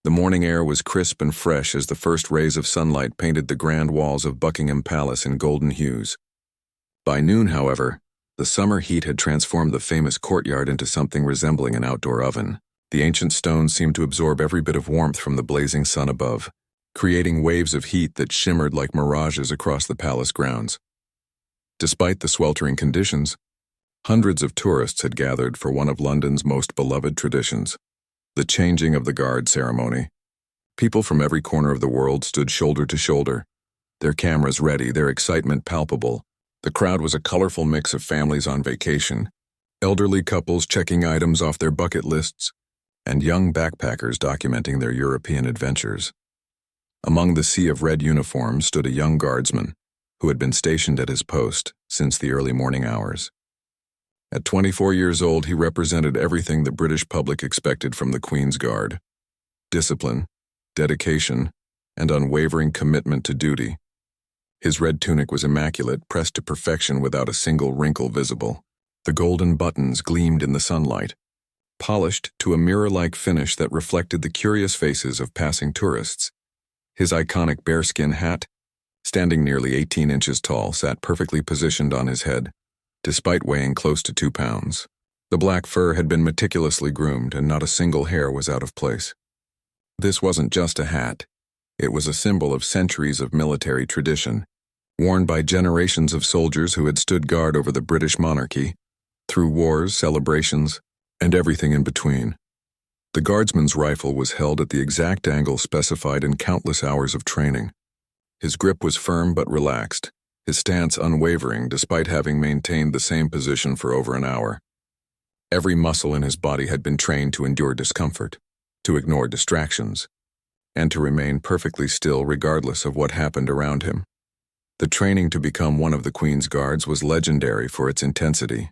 The morning air was crisp and fresh as the first rays of sunlight painted the grand walls of Buckingham Palace in golden hues. By noon, however, the summer heat had transformed the famous courtyard into something resembling an outdoor oven. The ancient stones seemed to absorb every bit of warmth from the blazing sun above, creating waves of heat that shimmered like mirages across the palace grounds. Despite the sweltering conditions, hundreds of tourists had gathered for one of London's most beloved traditions, the changing of the guard ceremony. People from every corner of the world stood shoulder to shoulder, their cameras ready, their excitement palpable. The crowd was a colorful mix of families on vacation, elderly couples checking items off their bucket lists, and young backpackers documenting their European adventures. Among the sea of red uniforms stood a young guardsman who had been stationed at his post since the early morning hours. At 24 years old, he represented everything the British public expected from the Queen's Guard: discipline, dedication, and unwavering commitment to duty. His red tunic was immaculate, pressed to perfection without a single wrinkle visible. The golden buttons gleamed in the sunlight, polished to a mirror-like finish that reflected the curious faces of passing tourists. His iconic bearskin hat, standing nearly 18 inches tall, sat perfectly positioned on his head, despite weighing close to 2 pounds. The black fur had been meticulously groomed, and not a single hair was out of place. This wasn't just a hat. It was a symbol of centuries of military tradition, worn by generations of soldiers who had stood guard over the British monarchy, through wars, celebrations, and everything in between. The guardsman's rifle was held at the exact angle specified in countless hours of training. His grip was firm but relaxed, his stance unwavering despite having maintained the same position for over an hour. Every muscle in his body had been trained to endure discomfort, to ignore distractions, and to remain perfectly still regardless of what happened around him. The training to become one of the Queen's Guards was legendary for its intensity.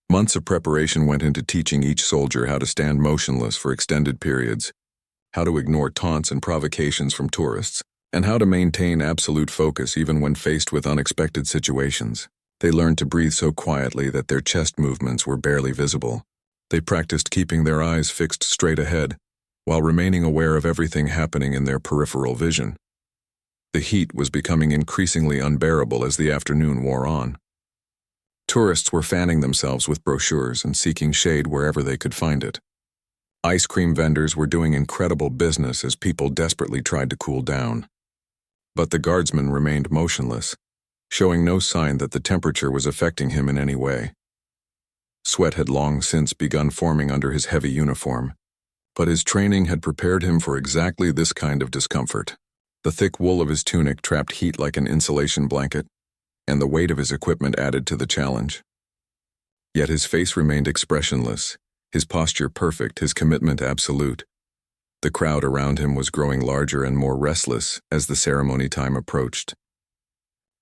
Months of preparation went into teaching each soldier how to stand motionless for extended periods, how to ignore taunts and provocations from tourists, and how to maintain absolute focus even when faced with unexpected situations. They learned to breathe so quietly that their chest movements were barely visible. They practiced keeping their eyes fixed straight ahead, while remaining aware of everything happening in their peripheral vision. The heat was becoming increasingly unbearable as the afternoon wore on. Tourists were fanning themselves with brochures and seeking shade wherever they could find it. Ice cream vendors were doing incredible business as people desperately tried to cool down. But the guardsman remained motionless, showing no sign that the temperature was affecting him in any way. Sweat had long since begun forming under his heavy uniform, but his training had prepared him for exactly this kind of discomfort. The thick wool of his tunic trapped heat like an insulation blanket, and the weight of his equipment added to the challenge. Yet his face remained expressionless, his posture perfect, his commitment absolute. The crowd around him was growing larger and more restless as the ceremony time approached.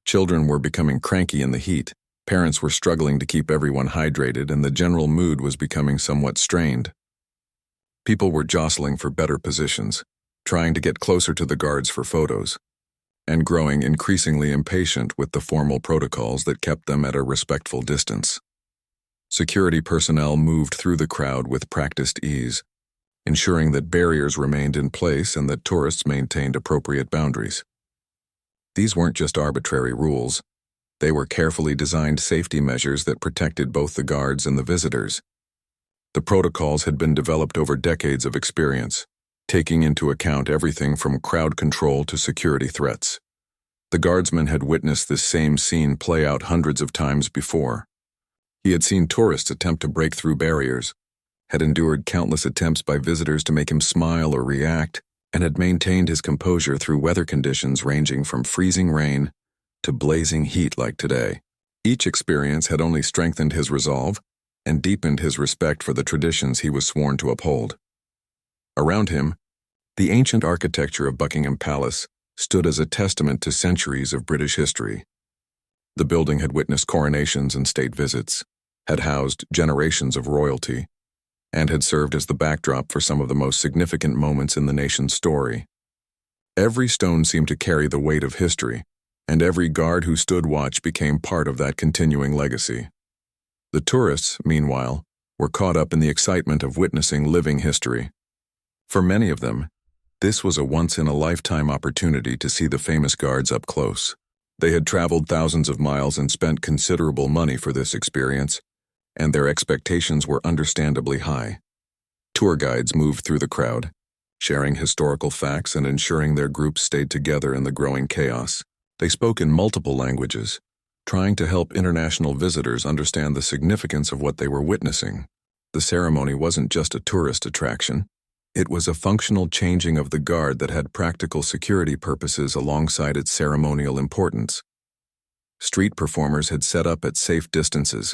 Children were becoming cranky in the heat, parents were struggling to keep everyone hydrated, and the general mood was becoming somewhat strained. People were jostling for better positions, trying to get closer to the guards for photos, and growing increasingly impatient with the formal protocols that kept them at a respectful distance. Security personnel moved through the crowd with practiced ease, ensuring that barriers remained in place and that tourists maintained appropriate boundaries. These weren't just arbitrary rules. They were carefully designed safety measures that protected both the guards and the visitors. The protocols had been developed over decades of experience, taking into account everything from crowd control to security threats. The guardsman had witnessed this same scene play out hundreds of times before. He had seen tourists attempt to break through barriers, had endured countless attempts by visitors to make him smile or react, and had maintained his composure through weather conditions ranging from freezing rain to blazing heat like today. Each experience had only strengthened his resolve and deepened his respect for the traditions he was sworn to uphold. Around him, the ancient architecture of Buckingham Palace stood as a testament to centuries of British history. The building had witnessed coronations and state visits, had housed generations of royalty, and had served as the backdrop for some of the most significant moments in the nation's story. Every stone seemed to carry the weight of history, and every guard who stood watch became part of that continuing legacy. The tourists, meanwhile, were caught up in the excitement of witnessing living history. For many of them, This was a once-in-a-lifetime opportunity to see the famous guards up close. They had traveled thousands of miles and spent considerable money for this experience, and their expectations were understandably high. Tour guides moved through the crowd, sharing historical facts and ensuring their groups stayed together in the growing chaos. They spoke in multiple languages, trying to help international visitors understand the significance of what they were witnessing. The ceremony wasn't just a tourist attraction. It was a functional changing of the guard that had practical security purposes alongside its ceremonial importance. Street performers had set up at safe distances,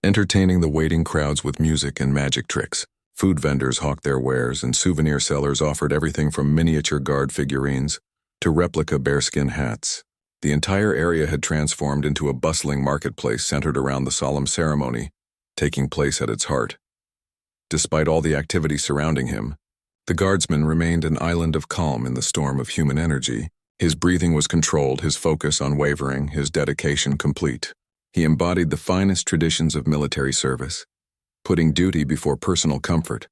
entertaining the waiting crowds with music and magic tricks. Food vendors hawked their wares, and souvenir sellers offered everything from miniature guard figurines to replica bearskin hats. The entire area had transformed into a bustling marketplace centered around the solemn ceremony taking place at its heart. Despite all the activity surrounding him, the guardsman remained an island of calm in the storm of human energy. His breathing was controlled, his focus unwavering, his dedication complete. He embodied the finest traditions of military service, putting duty before personal comfort,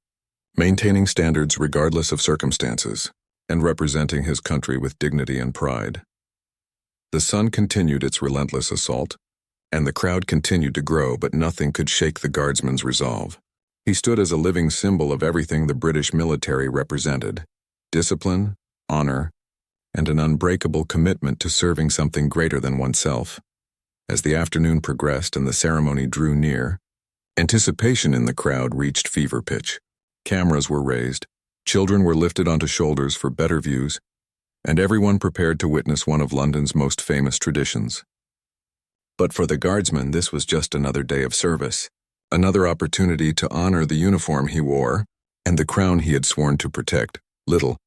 maintaining standards regardless of circumstances, and representing his country with dignity and pride. The sun continued its relentless assault, and the crowd continued to grow, but nothing could shake the guardsman's resolve. He stood as a living symbol of everything the British military represented: discipline, honor, and an unbreakable commitment to serving something greater than oneself. As the afternoon progressed and the ceremony drew near, anticipation in the crowd reached fever pitch. Cameras were raised, children were lifted onto shoulders for better views, and everyone prepared to witness one of London's most famous traditions. But for the guardsman, this was just another day of service, another opportunity to honor the uniform he wore and the crown he had sworn to protect. Little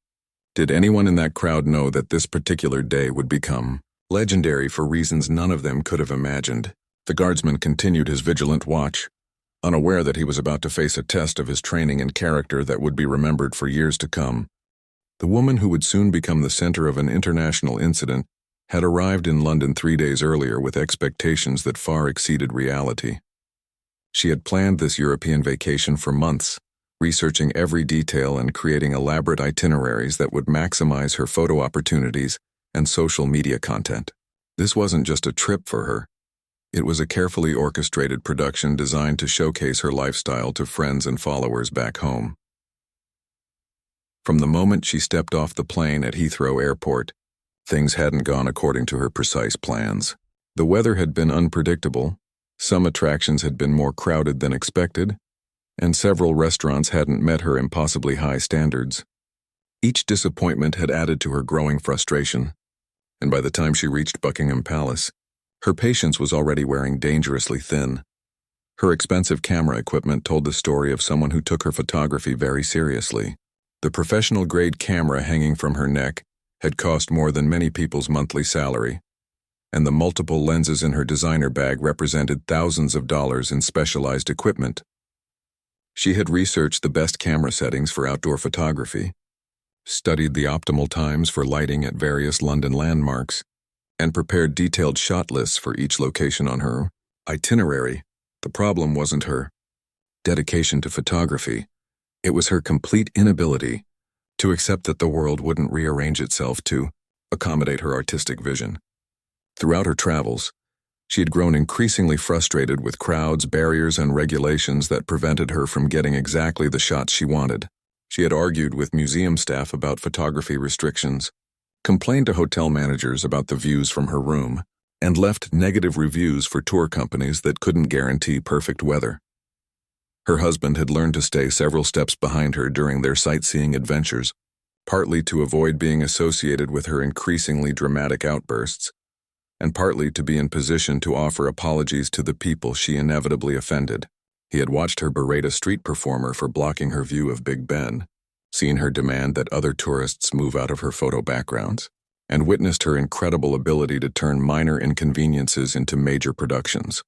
did anyone in that crowd know that this particular day would become legendary for reasons none of them could have imagined. The guardsman continued his vigilant watch, unaware that he was about to face a test of his training and character that would be remembered for years to come. The woman who would soon become the center of an international incident had arrived in London 3 days earlier with expectations that far exceeded reality. She had planned this European vacation for months, researching every detail and creating elaborate itineraries that would maximize her photo opportunities and social media content. This wasn't just a trip for her. It was a carefully orchestrated production designed to showcase her lifestyle to friends and followers back home. From the moment she stepped off the plane at Heathrow Airport, things hadn't gone according to her precise plans. The weather had been unpredictable, some attractions had been more crowded than expected, and several restaurants hadn't met her impossibly high standards. Each disappointment had added to her growing frustration, and by the time she reached Buckingham Palace, her patience was already wearing dangerously thin. Her expensive camera equipment told the story of someone who took her photography very seriously. The professional-grade camera hanging from her neck had cost more than many people's monthly salary, and the multiple lenses in her designer bag represented thousands of dollars in specialized equipment. She had researched the best camera settings for outdoor photography, studied the optimal times for lighting at various London landmarks, and prepared detailed shot lists for each location on her itinerary. The problem wasn't her dedication to photography. It was her complete inability to accept that the world wouldn't rearrange itself to accommodate her artistic vision. Throughout her travels, she had grown increasingly frustrated with crowds, barriers, and regulations that prevented her from getting exactly the shots she wanted. She had argued with museum staff about photography restrictions, complained to hotel managers about the views from her room, and left negative reviews for tour companies that couldn't guarantee perfect weather. Her husband had learned to stay several steps behind her during their sightseeing adventures, partly to avoid being associated with her increasingly dramatic outbursts, and partly to be in position to offer apologies to the people she inevitably offended. He had watched her berate a street performer for blocking her view of Big Ben, seen her demand that other tourists move out of her photo backgrounds, and witnessed her incredible ability to turn minor inconveniences into major productions.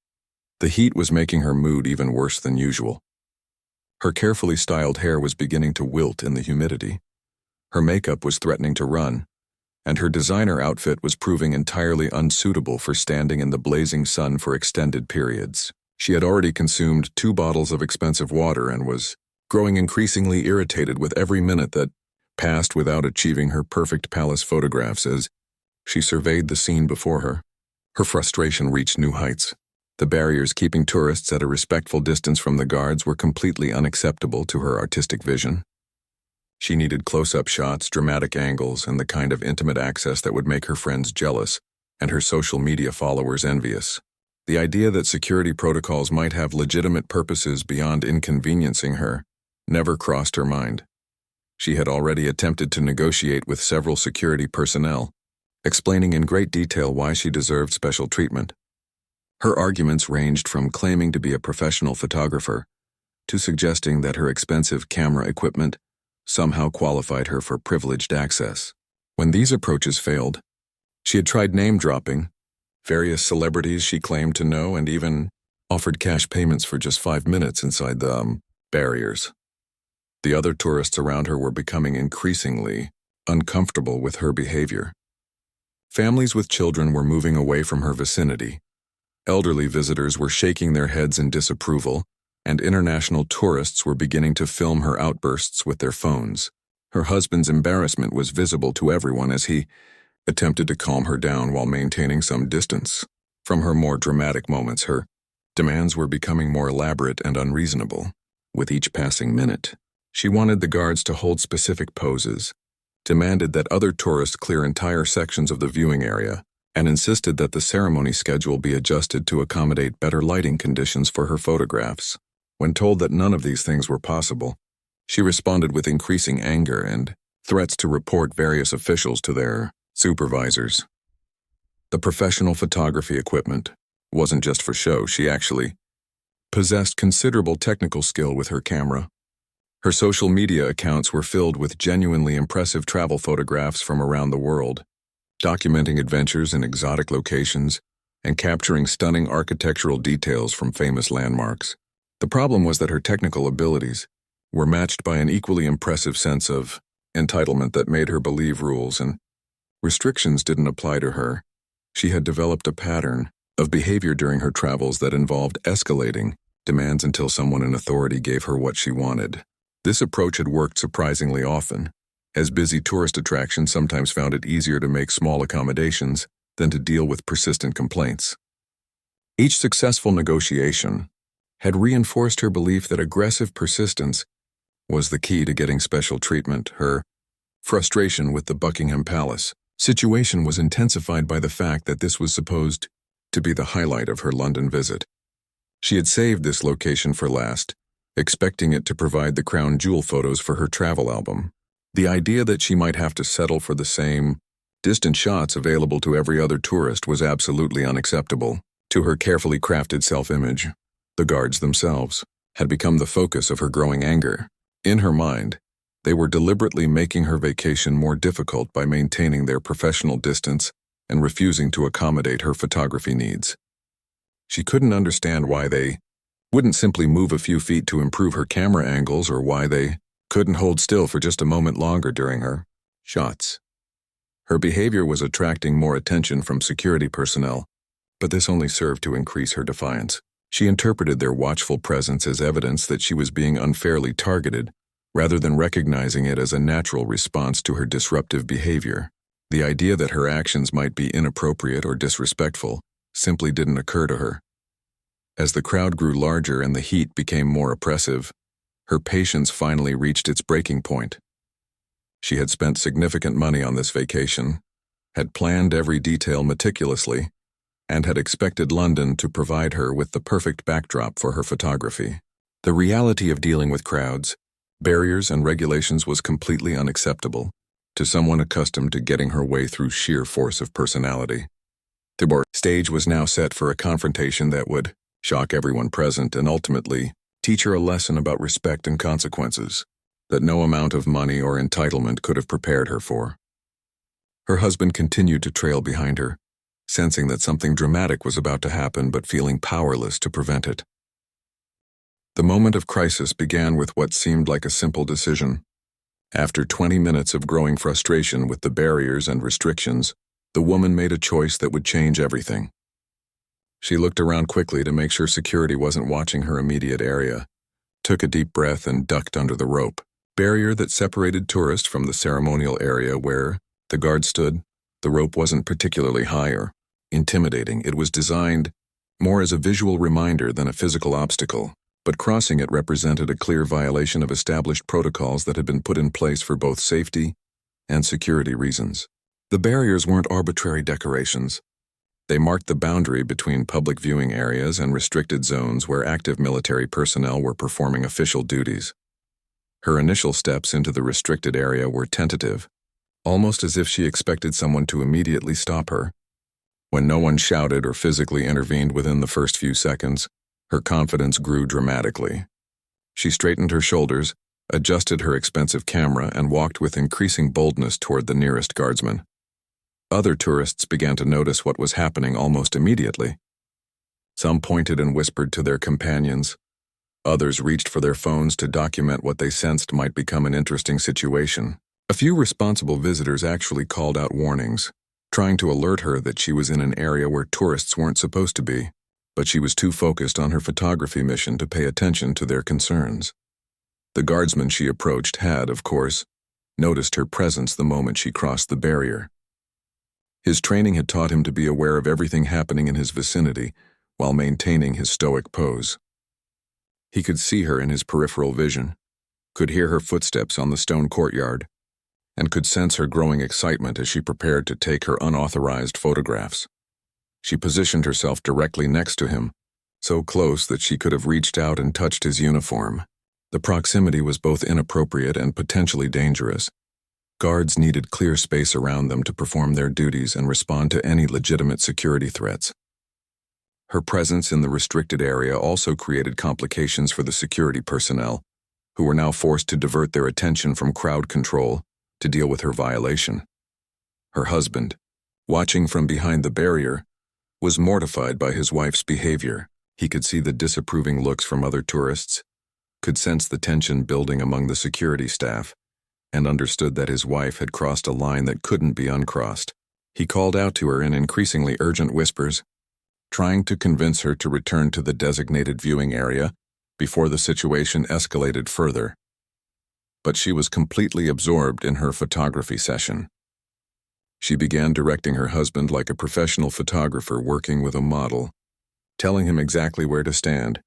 The heat was making her mood even worse than usual. Her carefully styled hair was beginning to wilt in the humidity. Her makeup was threatening to run, and her designer outfit was proving entirely unsuitable for standing in the blazing sun for extended periods. She had already consumed 2 bottles of expensive water and was growing increasingly irritated with every minute that passed without achieving her perfect palace photographs as she surveyed the scene before her. Her frustration reached new heights. The barriers keeping tourists at a respectful distance from the guards were completely unacceptable to her artistic vision. She needed close-up shots, dramatic angles, and the kind of intimate access that would make her friends jealous and her social media followers envious. The idea that security protocols might have legitimate purposes beyond inconveniencing her never crossed her mind. She had already attempted to negotiate with several security personnel, explaining in great detail why she deserved special treatment. Her arguments ranged from claiming to be a professional photographer to suggesting that her expensive camera equipment somehow qualified her for privileged access. When these approaches failed, she had tried name-dropping various celebrities she claimed to know and even offered cash payments for just 5 minutes inside the barriers. The other tourists around her were becoming increasingly uncomfortable with her behavior. Families with children were moving away from her vicinity. Elderly visitors were shaking their heads in disapproval, and international tourists were beginning to film her outbursts with their phones. Her husband's embarrassment was visible to everyone as he attempted to calm her down while maintaining some distance. From her more dramatic moments, her demands were becoming more elaborate and unreasonable. With each passing minute, she wanted the guards to hold specific poses, demanded that other tourists clear entire sections of the viewing area, and insisted that the ceremony schedule be adjusted to accommodate better lighting conditions for her photographs. When told that none of these things were possible, she responded with increasing anger and threats to report various officials to their supervisors. The professional photography equipment wasn't just for show. She actually possessed considerable technical skill with her camera. Her social media accounts were filled with genuinely impressive travel photographs from around the world, documenting adventures in exotic locations and capturing stunning architectural details from famous landmarks. The problem was that her technical abilities were matched by an equally impressive sense of entitlement that made her believe rules and restrictions didn't apply to her. She had developed a pattern of behavior during her travels that involved escalating demands until someone in authority gave her what she wanted. This approach had worked surprisingly often, as busy tourist attractions sometimes found it easier to make small accommodations than to deal with persistent complaints. Each successful negotiation had reinforced her belief that aggressive persistence was the key to getting special treatment. Her frustration with the Buckingham Palace situation was intensified by the fact that this was supposed to be the highlight of her London visit. She had saved this location for last, expecting it to provide the crown jewel photos for her travel album. The idea that she might have to settle for the same distant shots available to every other tourist was absolutely unacceptable. To her carefully crafted self-image, the guards themselves had become the focus of her growing anger. In her mind, they were deliberately making her vacation more difficult by maintaining their professional distance and refusing to accommodate her photography needs. She couldn't understand why they wouldn't simply move a few feet to improve her camera angles or why they couldn't hold still for just a moment longer during her shots. Her behavior was attracting more attention from security personnel, but this only served to increase her defiance. She interpreted their watchful presence as evidence that she was being unfairly targeted, rather than recognizing it as a natural response to her disruptive behavior. The idea that her actions might be inappropriate or disrespectful simply didn't occur to her. As the crowd grew larger and the heat became more oppressive, her patience finally reached its breaking point. She had spent significant money on this vacation, had planned every detail meticulously, and had expected London to provide her with the perfect backdrop for her photography. The reality of dealing with crowds, barriers, and regulations was completely unacceptable to someone accustomed to getting her way through sheer force of personality. The stage was now set for a confrontation that would shock everyone present and ultimately teach her a lesson about respect and consequences that no amount of money or entitlement could have prepared her for. Her husband continued to trail behind her, sensing that something dramatic was about to happen but feeling powerless to prevent it. The moment of crisis began with what seemed like a simple decision. After 20 minutes of growing frustration with the barriers and restrictions, the woman made a choice that would change everything. She looked around quickly to make sure security wasn't watching her immediate area, took a deep breath and ducked under the rope. barrier that separated tourists from the ceremonial area where the guard stood. The rope wasn't particularly high or intimidating. It was designed more as a visual reminder than a physical obstacle, but crossing it represented a clear violation of established protocols that had been put in place for both safety and security reasons. The barriers weren't arbitrary decorations. They marked the boundary between public viewing areas and restricted zones where active military personnel were performing official duties. Her initial steps into the restricted area were tentative, almost as if she expected someone to immediately stop her. When no one shouted or physically intervened within the first few seconds, her confidence grew dramatically. She straightened her shoulders, adjusted her expensive camera, and walked with increasing boldness toward the nearest guardsman. Other tourists began to notice what was happening almost immediately. Some pointed and whispered to their companions. Others reached for their phones to document what they sensed might become an interesting situation. A few responsible visitors actually called out warnings, trying to alert her that she was in an area where tourists weren't supposed to be, but she was too focused on her photography mission to pay attention to their concerns. The guardsman she approached had, of course, noticed her presence the moment she crossed the barrier. His training had taught him to be aware of everything happening in his vicinity while maintaining his stoic pose. He could see her in his peripheral vision, could hear her footsteps on the stone courtyard, and could sense her growing excitement as she prepared to take her unauthorized photographs. She positioned herself directly next to him, so close that she could have reached out and touched his uniform. The proximity was both inappropriate and potentially dangerous. Guards needed clear space around them to perform their duties and respond to any legitimate security threats. Her presence in the restricted area also created complications for the security personnel, who were now forced to divert their attention from crowd control to deal with her violation. Her husband, watching from behind the barrier, was mortified by his wife's behavior. He could see the disapproving looks from other tourists, could sense the tension building among the security staff, and understood that his wife had crossed a line that couldn't be uncrossed. He called out to her in increasingly urgent whispers, trying to convince her to return to the designated viewing area before the situation escalated further. But she was completely absorbed in her photography session. She began directing her husband like a professional photographer working with a model, telling him exactly where to stand,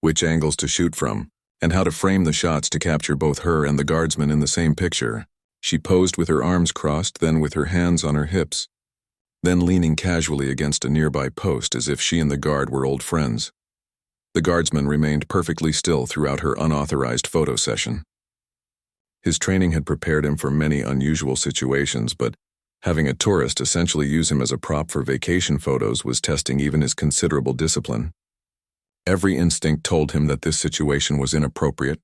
which angles to shoot from, and how to frame the shots to capture both her and the guardsman in the same picture. She posed with her arms crossed, then with her hands on her hips, then leaning casually against a nearby post as if she and the guard were old friends. The guardsman remained perfectly still throughout her unauthorized photo session. His training had prepared him for many unusual situations, but having a tourist essentially use him as a prop for vacation photos was testing even his considerable discipline. Every instinct told him that this situation was inappropriate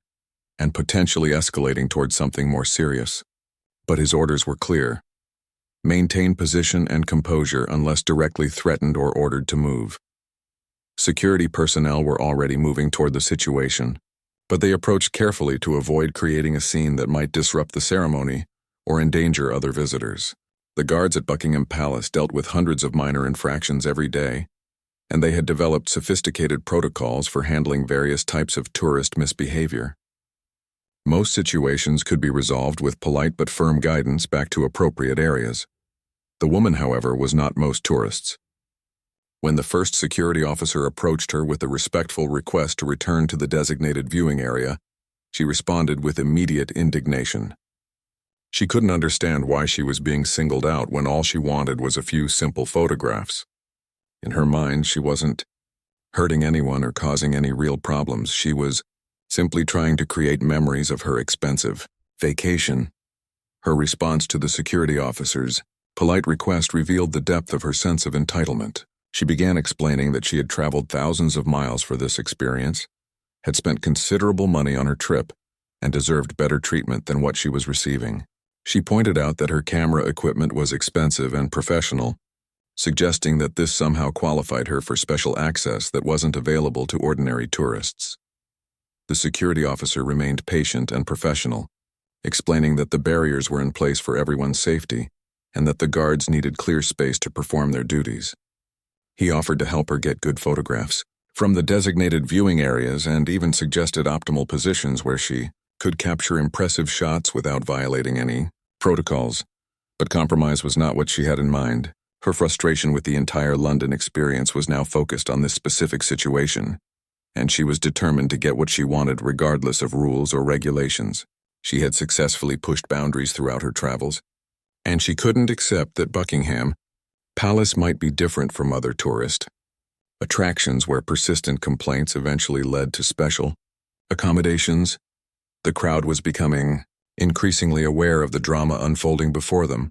and potentially escalating towards something more serious. But his orders were clear. Maintain position and composure unless directly threatened or ordered to move. Security personnel were already moving toward the situation, but they approached carefully to avoid creating a scene that might disrupt the ceremony or endanger other visitors. The guards at Buckingham Palace dealt with hundreds of minor infractions every day, and they had developed sophisticated protocols for handling various types of tourist misbehavior. Most situations could be resolved with polite but firm guidance back to appropriate areas. The woman, however, was not most tourists. When the first security officer approached her with a respectful request to return to the designated viewing area, she responded with immediate indignation. She couldn't understand why she was being singled out when all she wanted was a few simple photographs. In her mind, she wasn't hurting anyone or causing any real problems. She was simply trying to create memories of her expensive vacation. Her response to the security officer's polite request revealed the depth of her sense of entitlement. She began explaining that she had traveled thousands of miles for this experience, had spent considerable money on her trip, and deserved better treatment than what she was receiving. She pointed out that her camera equipment was expensive and professional, suggesting that this somehow qualified her for special access that wasn't available to ordinary tourists. The security officer remained patient and professional, explaining that the barriers were in place for everyone's safety and that the guards needed clear space to perform their duties. He offered to help her get good photographs from the designated viewing areas and even suggested optimal positions where she could capture impressive shots without violating any protocols. But compromise was not what she had in mind. Her frustration with the entire London experience was now focused on this specific situation, and she was determined to get what she wanted regardless of rules or regulations. She had successfully pushed boundaries throughout her travels, and she couldn't accept that Buckingham Palace might be different from other tourist attractions where persistent complaints eventually led to special accommodations. The crowd was becoming increasingly aware of the drama unfolding before them.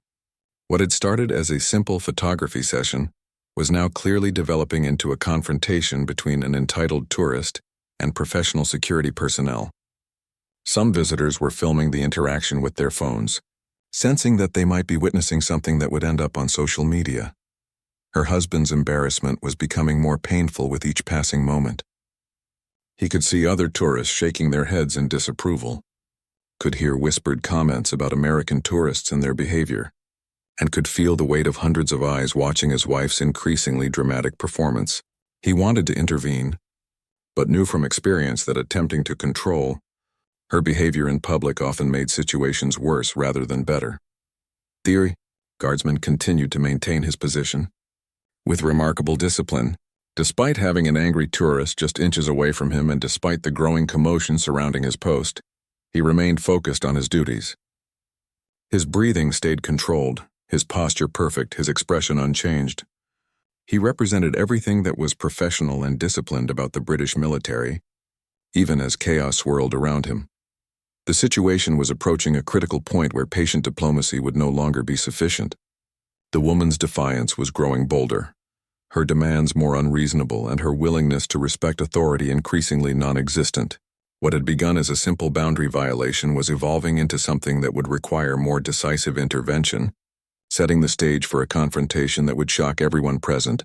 What had started as a simple photography session was now clearly developing into a confrontation between an entitled tourist and professional security personnel. Some visitors were filming the interaction with their phones, sensing that they might be witnessing something that would end up on social media. Her husband's embarrassment was becoming more painful with each passing moment. He could see other tourists shaking their heads in disapproval, could hear whispered comments about American tourists and their behavior, and could feel the weight of hundreds of eyes watching his wife's increasingly dramatic performance. He wanted to intervene, but knew from experience that attempting to control her behavior in public often made situations worse rather than better. The guardsman continued to maintain his position with remarkable discipline, despite having an angry tourist just inches away from him and despite the growing commotion surrounding his post. He remained focused on his duties. His breathing stayed controlled, his posture perfect, his expression unchanged. He represented everything that was professional and disciplined about the British military, even as chaos swirled around him. The situation was approaching a critical point where patient diplomacy would no longer be sufficient. The woman's defiance was growing bolder, her demands more unreasonable, and her willingness to respect authority increasingly non-existent. What had begun as a simple boundary violation was evolving into something that would require more decisive intervention, setting the stage for a confrontation that would shock everyone present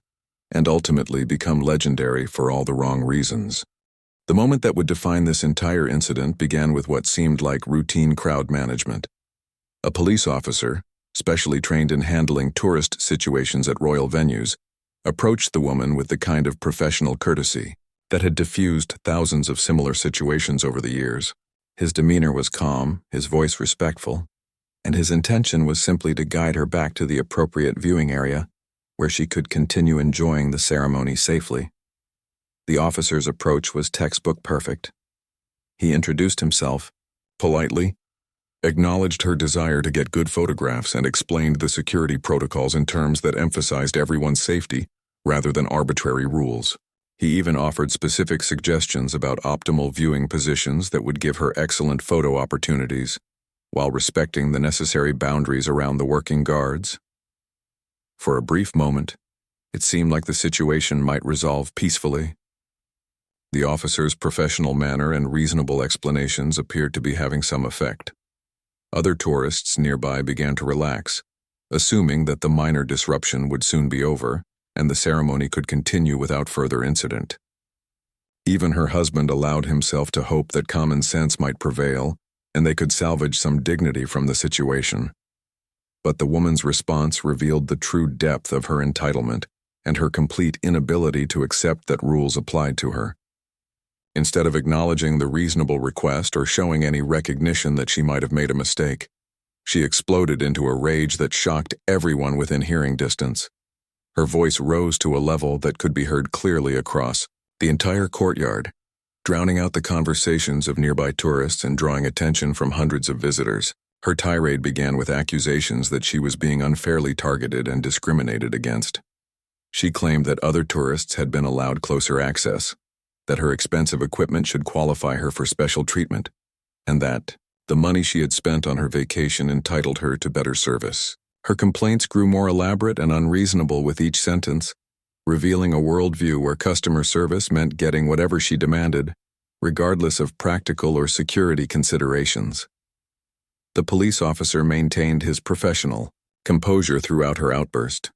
and ultimately become legendary for all the wrong reasons. The moment that would define this entire incident began with what seemed like routine crowd management. A police officer, specially trained in handling tourist situations at royal venues, approached the woman with the kind of professional courtesy that had diffused thousands of similar situations over the years. His demeanor was calm, his voice respectful, and his intention was simply to guide her back to the appropriate viewing area where she could continue enjoying the ceremony safely. The officer's approach was textbook perfect. He introduced himself politely, acknowledged her desire to get good photographs, and explained the security protocols in terms that emphasized everyone's safety rather than arbitrary rules. He even offered specific suggestions about optimal viewing positions that would give her excellent photo opportunities, while respecting the necessary boundaries around the working guards. For a brief moment, it seemed like the situation might resolve peacefully. The officer's professional manner and reasonable explanations appeared to be having some effect. Other tourists nearby began to relax, assuming that the minor disruption would soon be over and the ceremony could continue without further incident. Even her husband allowed himself to hope that common sense might prevail and they could salvage some dignity from the situation. But the woman's response revealed the true depth of her entitlement and her complete inability to accept that rules applied to her. Instead of acknowledging the reasonable request or showing any recognition that she might have made a mistake, she exploded into a rage that shocked everyone within hearing distance. Her voice rose to a level that could be heard clearly across the entire courtyard, drowning out the conversations of nearby tourists and drawing attention from hundreds of visitors. Her tirade began with accusations that she was being unfairly targeted and discriminated against. She claimed that other tourists had been allowed closer access, that her expensive equipment should qualify her for special treatment, and that the money she had spent on her vacation entitled her to better service. Her complaints grew more elaborate and unreasonable with each sentence, revealing a worldview where customer service meant getting whatever she demanded, regardless of practical or security considerations. The police officer maintained his professional composure throughout her outburst,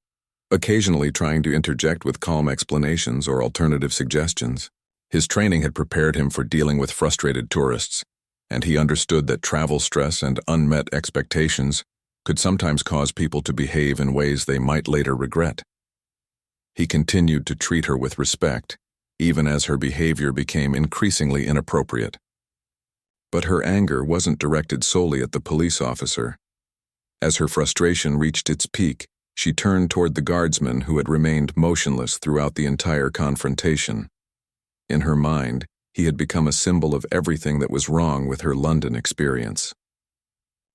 occasionally trying to interject with calm explanations or alternative suggestions. His training had prepared him for dealing with frustrated tourists, and he understood that travel stress and unmet expectations could sometimes cause people to behave in ways they might later regret. He continued to treat her with respect, even as her behavior became increasingly inappropriate. But her anger wasn't directed solely at the police officer. As her frustration reached its peak, she turned toward the guardsman who had remained motionless throughout the entire confrontation. In her mind, he had become a symbol of everything that was wrong with her London experience.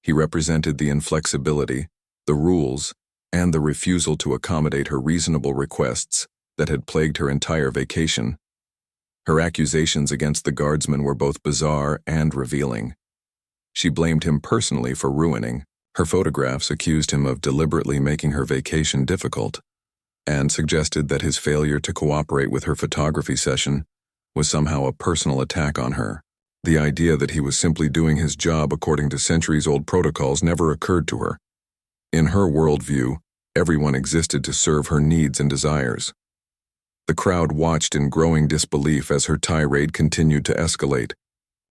He represented the inflexibility, the rules, and the refusal to accommodate her reasonable requests that had plagued her entire vacation. Her accusations against the guardsman were both bizarre and revealing. She blamed him personally for ruining. Her photographs accused him of deliberately making her vacation difficult, and suggested that his failure to cooperate with her photography session was somehow a personal attack on her. The idea that he was simply doing his job according to centuries-old protocols never occurred to her. In her worldview, everyone existed to serve her needs and desires. The crowd watched in growing disbelief as her tirade continued to escalate.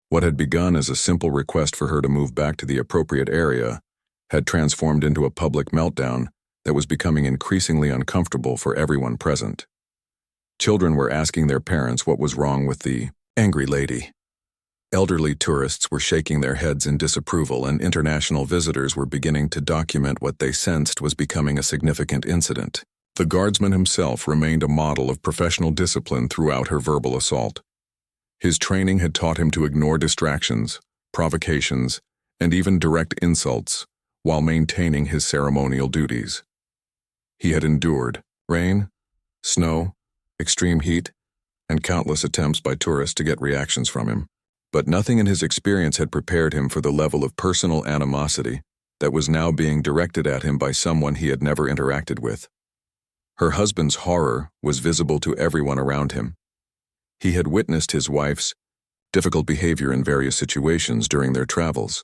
What had begun as a simple request for her to move back to the appropriate area had transformed into a public meltdown that was becoming increasingly uncomfortable for everyone present. Children were asking their parents what was wrong with the angry lady. Elderly tourists were shaking their heads in disapproval, and international visitors were beginning to document what they sensed was becoming a significant incident. The guardsman himself remained a model of professional discipline throughout her verbal assault. His training had taught him to ignore distractions, provocations, and even direct insults while maintaining his ceremonial duties. He had endured rain, snow, extreme heat, and countless attempts by tourists to get reactions from him. But nothing in his experience had prepared him for the level of personal animosity that was now being directed at him by someone he had never interacted with. Her husband's horror was visible to everyone around him. He had witnessed his wife's difficult behavior in various situations during their travels,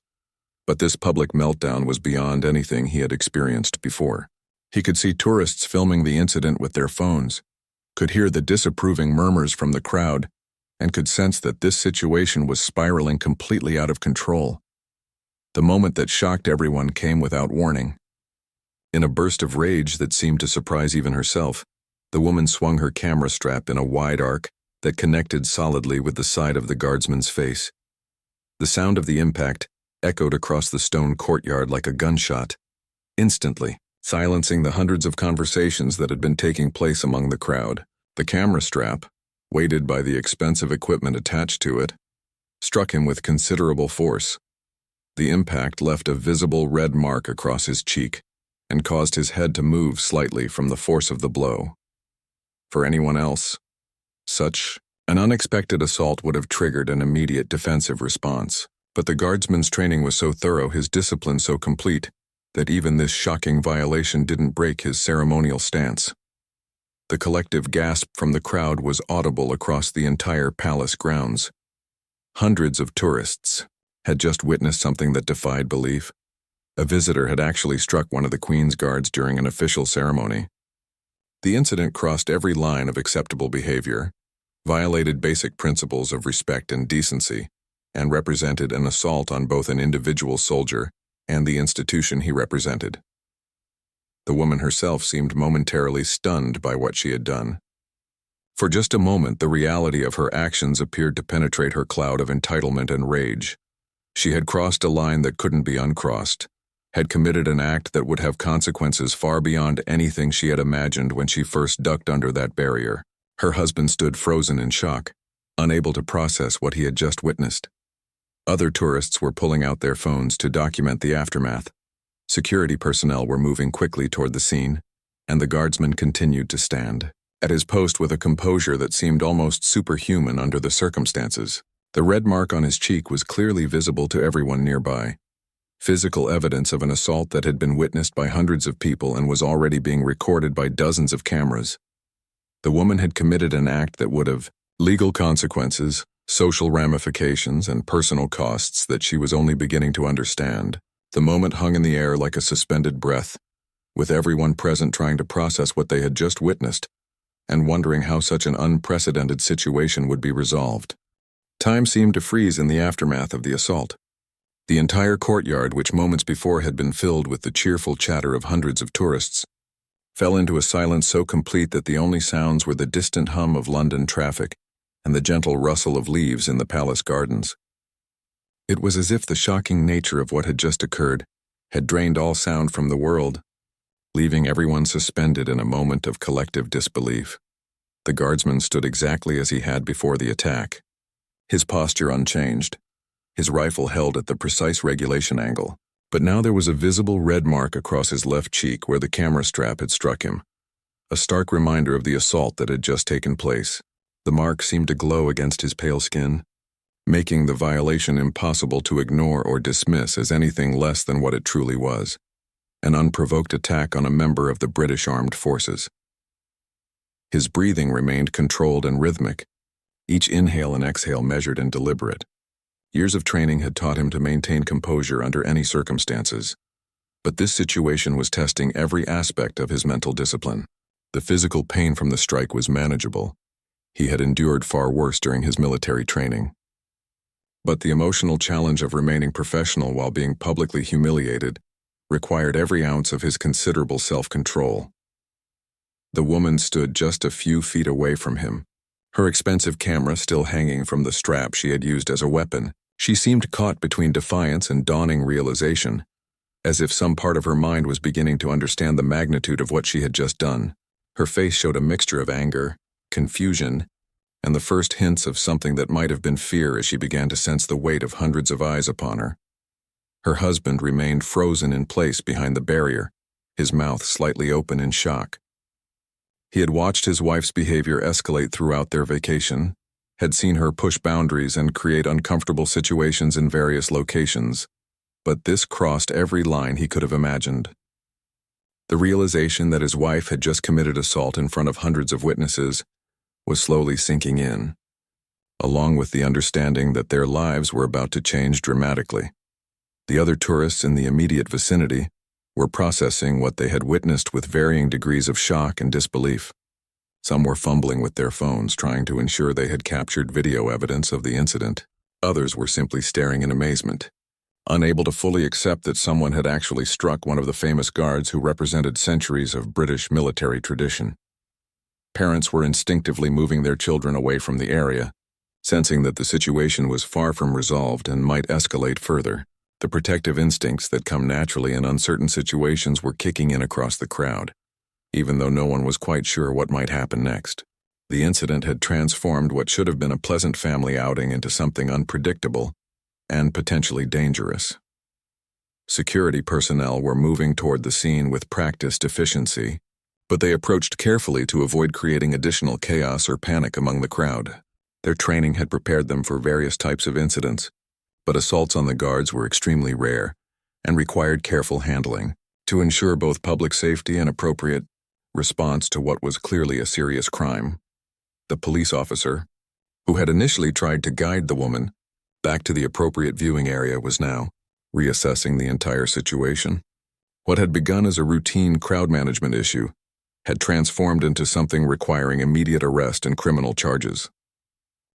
but this public meltdown was beyond anything he had experienced before. He could see tourists filming the incident with their phones, could hear the disapproving murmurs from the crowd, and could sense that this situation was spiraling completely out of control. The moment that shocked everyone came without warning. In a burst of rage that seemed to surprise even herself, the woman swung her camera strap in a wide arc that connected solidly with the side of the guardsman's face. The sound of the impact echoed across the stone courtyard like a gunshot, instantly silencing the hundreds of conversations that had been taking place among the crowd. The camera strap, weighted by the expensive equipment attached to it, struck him with considerable force. The impact left a visible red mark across his cheek and caused his head to move slightly from the force of the blow. For anyone else, such an unexpected assault would have triggered an immediate defensive response. But the guardsman's training was so thorough, his discipline so complete, that even this shocking violation didn't break his ceremonial stance. The collective gasp from the crowd was audible across the entire palace grounds. Hundreds of tourists had just witnessed something that defied belief. A visitor had actually struck one of the Queen's guards during an official ceremony. The incident crossed every line of acceptable behavior, violated basic principles of respect and decency, and represented an assault on both an individual soldier and the institution he represented. The woman herself seemed momentarily stunned by what she had done. For just a moment, the reality of her actions appeared to penetrate her cloud of entitlement and rage. She had crossed a line that couldn't be uncrossed, had committed an act that would have consequences far beyond anything she had imagined when she first ducked under that barrier. Her husband stood frozen in shock, unable to process what he had just witnessed. Other tourists were pulling out their phones to document the aftermath. Security personnel were moving quickly toward the scene, and the guardsman continued to stand at his post with a composure that seemed almost superhuman under the circumstances. The red mark on his cheek was clearly visible to everyone nearby, physical evidence of an assault that had been witnessed by hundreds of people and was already being recorded by dozens of cameras. The woman had committed an act that would have legal consequences, social ramifications, and personal costs that she was only beginning to understand. The moment hung in the air like a suspended breath, with everyone present trying to process what they had just witnessed and wondering how such an unprecedented situation would be resolved. Time seemed to freeze in the aftermath of the assault. The entire courtyard, which moments before had been filled with the cheerful chatter of hundreds of tourists, fell into a silence so complete that the only sounds were the distant hum of London traffic and the gentle rustle of leaves in the palace gardens. It was as if the shocking nature of what had just occurred had drained all sound from the world, leaving everyone suspended in a moment of collective disbelief. The guardsman stood exactly as he had before the attack, his posture unchanged, his rifle held at the precise regulation angle. But now there was a visible red mark across his left cheek where the camera strap had struck him, a stark reminder of the assault that had just taken place. The mark seemed to glow against his pale skin, making the violation impossible to ignore or dismiss as anything less than what it truly was: an unprovoked attack on a member of the British Armed Forces. His breathing remained controlled and rhythmic, each inhale and exhale measured and deliberate. Years of training had taught him to maintain composure under any circumstances, but this situation was testing every aspect of his mental discipline. The physical pain from the strike was manageable. He had endured far worse during his military training. But the emotional challenge of remaining professional while being publicly humiliated required every ounce of his considerable self-control. The woman stood just a few feet away from him, her expensive camera still hanging from the strap she had used as a weapon. She seemed caught between defiance and dawning realization, as if some part of her mind was beginning to understand the magnitude of what she had just done. Her face showed a mixture of anger, confusion, and the first hints of something that might have been fear as she began to sense the weight of hundreds of eyes upon her. Her husband remained frozen in place behind the barrier, his mouth slightly open in shock. He had watched his wife's behavior escalate throughout their vacation, had seen her push boundaries and create uncomfortable situations in various locations, but this crossed every line he could have imagined. The realization that his wife had just committed assault in front of hundreds of witnesses was slowly sinking in, along with the understanding that their lives were about to change dramatically. The other tourists in the immediate vicinity were processing what they had witnessed with varying degrees of shock and disbelief. Some were fumbling with their phones, trying to ensure they had captured video evidence of the incident. Others were simply staring in amazement, unable to fully accept that someone had actually struck one of the famous guards who represented centuries of British military tradition. Parents were instinctively moving their children away from the area, sensing that the situation was far from resolved and might escalate further. The protective instincts that come naturally in uncertain situations were kicking in across the crowd, even though no one was quite sure what might happen next. The incident had transformed what should have been a pleasant family outing into something unpredictable and potentially dangerous. Security personnel were moving toward the scene with practiced efficiency, but they approached carefully to avoid creating additional chaos or panic among the crowd. Their training had prepared them for various types of incidents, but assaults on the guards were extremely rare and required careful handling to ensure both public safety and appropriate response to what was clearly a serious crime. The police officer, who had initially tried to guide the woman back to the appropriate viewing area, was now reassessing the entire situation. What had begun as a routine crowd management issue had transformed into something requiring immediate arrest and criminal charges.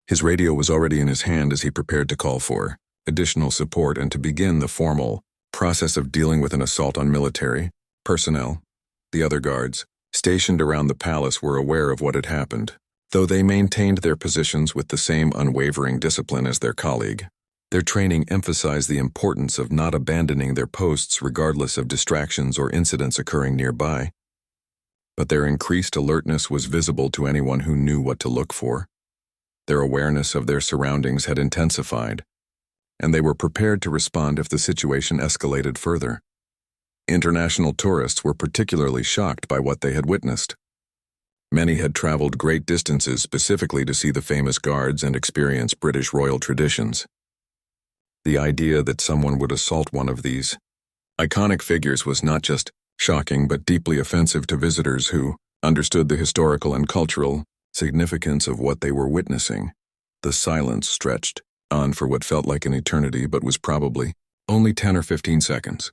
His radio was already in his hand as he prepared to call for additional support and to begin the formal process of dealing with an assault on military personnel. The other guards, stationed around the palace, were aware of what had happened, though they maintained their positions with the same unwavering discipline as their colleague. Their training emphasized the importance of not abandoning their posts regardless of distractions or incidents occurring nearby. But their increased alertness was visible to anyone who knew what to look for. Their awareness of their surroundings had intensified, and they were prepared to respond if the situation escalated further. International tourists were particularly shocked by what they had witnessed. Many had traveled great distances specifically to see the famous guards and experience British royal traditions. The idea that someone would assault one of these iconic figures was not just shocking but deeply offensive to visitors who understood the historical and cultural significance of what they were witnessing. The silence stretched on for what felt like an eternity but was probably only 10 or 15 seconds.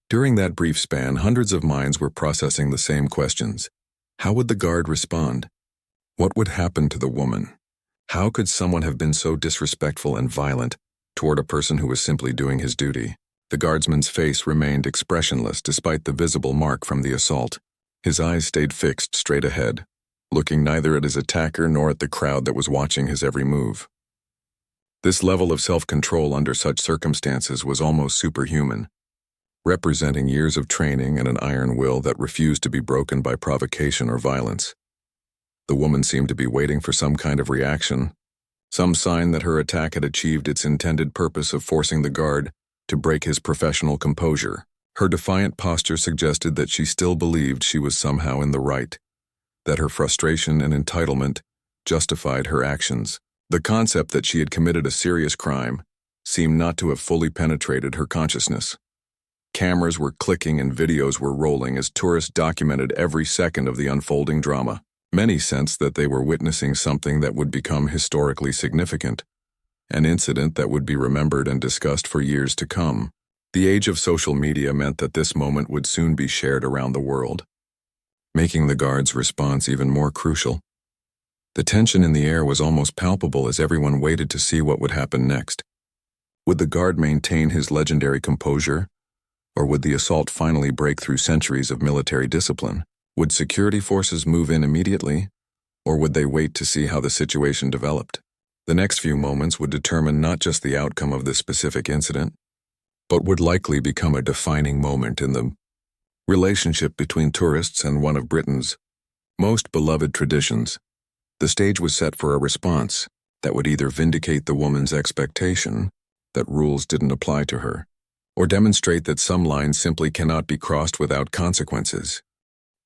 During that brief span, hundreds of minds were processing the same questions. How would the guard respond? What would happen to the woman? How could someone have been so disrespectful and violent toward a person who was simply doing his duty? The guardsman's face remained expressionless despite the visible mark from the assault. His eyes stayed fixed straight ahead, looking neither at his attacker nor at the crowd that was watching his every move. This level of self-control under such circumstances was almost superhuman, representing years of training and an iron will that refused to be broken by provocation or violence. The woman seemed to be waiting for some kind of reaction, some sign that her attack had achieved its intended purpose of forcing the guard to break his professional composure. Her defiant posture suggested that she still believed she was somehow in the right, that her frustration and entitlement justified her actions. The concept that she had committed a serious crime seemed not to have fully penetrated her consciousness. Cameras were clicking and videos were rolling as tourists documented every second of the unfolding drama. Many sensed that they were witnessing something that would become historically significant, an incident that would be remembered and discussed for years to come. The age of social media meant that this moment would soon be shared around the world, making the guard's response even more crucial. The tension in the air was almost palpable as everyone waited to see what would happen next. Would the guard maintain his legendary composure, or would the assault finally break through centuries of military discipline? Would security forces move in immediately, or would they wait to see how the situation developed? The next few moments would determine not just the outcome of this specific incident, but would likely become a defining moment in the relationship between tourists and one of Britain's most beloved traditions. The stage was set for a response that would either vindicate the woman's expectation that rules didn't apply to her, or demonstrate that some lines simply cannot be crossed without consequences.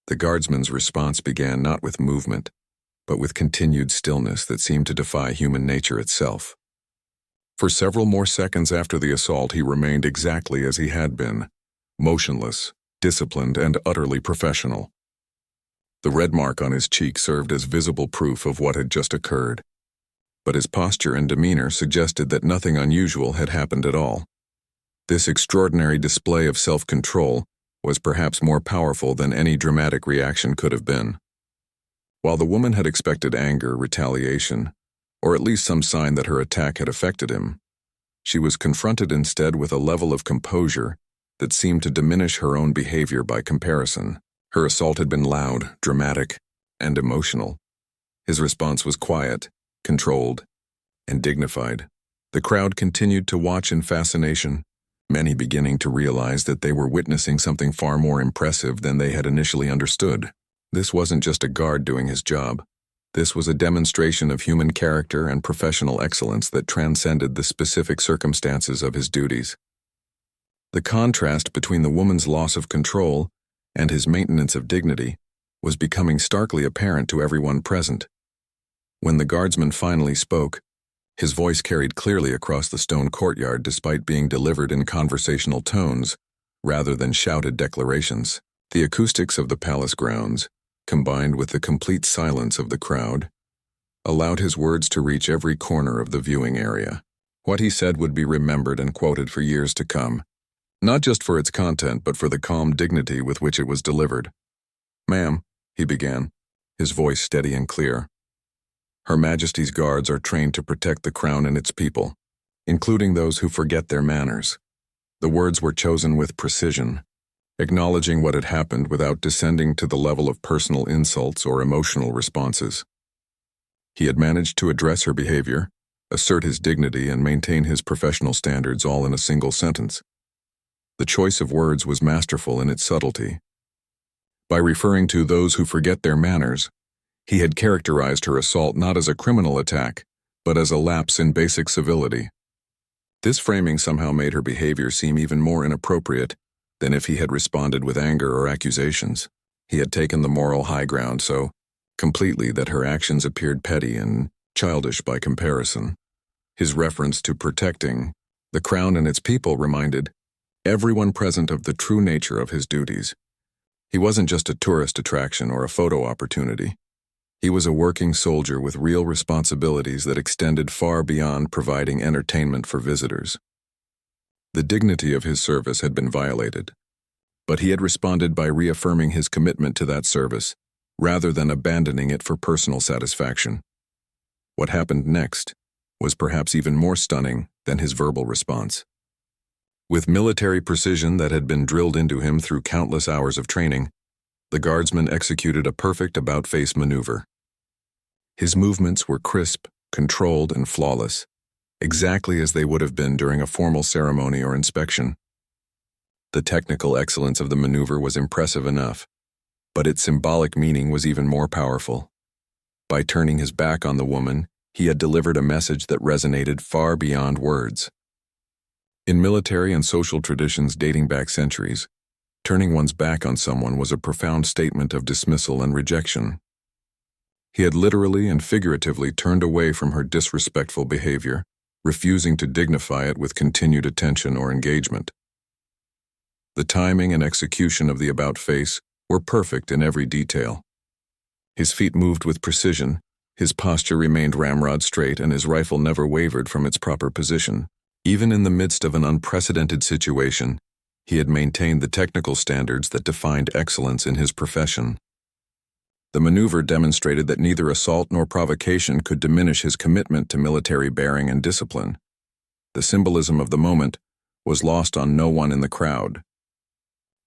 The guardsman's response began not with movement, but with continued stillness that seemed to defy human nature itself. For several more seconds after the assault, he remained exactly as he had been, motionless, disciplined, and utterly professional. The red mark on his cheek served as visible proof of what had just occurred, but his posture and demeanor suggested that nothing unusual had happened at all. This extraordinary display of self-control was perhaps more powerful than any dramatic reaction could have been. While the woman had expected anger, retaliation, or at least some sign that her attack had affected him, she was confronted instead with a level of composure that seemed to diminish her own behavior by comparison. Her assault had been loud, dramatic, and emotional. His response was quiet, controlled, and dignified. The crowd continued to watch in fascination, many beginning to realize that they were witnessing something far more impressive than they had initially understood. This wasn't just a guard doing his job. This was a demonstration of human character and professional excellence that transcended the specific circumstances of his duties. The contrast between the woman's loss of control and his maintenance of dignity was becoming starkly apparent to everyone present. When the guardsman finally spoke, his voice carried clearly across the stone courtyard despite being delivered in conversational tones rather than shouted declarations. The acoustics of the palace grounds, combined with the complete silence of the crowd, allowed his words to reach every corner of the viewing area. What he said would be remembered and quoted for years to come, not just for its content but for the calm dignity with which it was delivered. "Ma'am," he began, his voice steady and clear, "Her Majesty's guards are trained to protect the crown and its people, including those who forget their manners." The words were chosen with precision, acknowledging what had happened without descending to the level of personal insults or emotional responses. He had managed to address her behavior, assert his dignity, and maintain his professional standards all in a single sentence. The choice of words was masterful in its subtlety. By referring to those who forget their manners, he had characterized her assault not as a criminal attack, but as a lapse in basic civility. This framing somehow made her behavior seem even more inappropriate than if he had responded with anger or accusations. He had taken the moral high ground so completely that her actions appeared petty and childish by comparison. His reference to protecting the crown and its people reminded everyone present of the true nature of his duties. He wasn't just a tourist attraction or a photo opportunity. He was a working soldier with real responsibilities that extended far beyond providing entertainment for visitors. The dignity of his service had been violated, but he had responded by reaffirming his commitment to that service, rather than abandoning it for personal satisfaction. What happened next was perhaps even more stunning than his verbal response. With military precision that had been drilled into him through countless hours of training, the guardsman executed a perfect about-face maneuver. His movements were crisp, controlled, and flawless, exactly as they would have been during a formal ceremony or inspection. The technical excellence of the maneuver was impressive enough, but its symbolic meaning was even more powerful. By turning his back on the woman, he had delivered a message that resonated far beyond words. In military and social traditions dating back centuries, turning one's back on someone was a profound statement of dismissal and rejection. He had literally and figuratively turned away from her disrespectful behavior, refusing to dignify it with continued attention or engagement. The timing and execution of the about-face were perfect in every detail. His feet moved with precision, his posture remained ramrod straight, and his rifle never wavered from its proper position. Even in the midst of an unprecedented situation, he had maintained the technical standards that defined excellence in his profession. The maneuver demonstrated that neither assault nor provocation could diminish his commitment to military bearing and discipline. The symbolism of the moment was lost on no one in the crowd.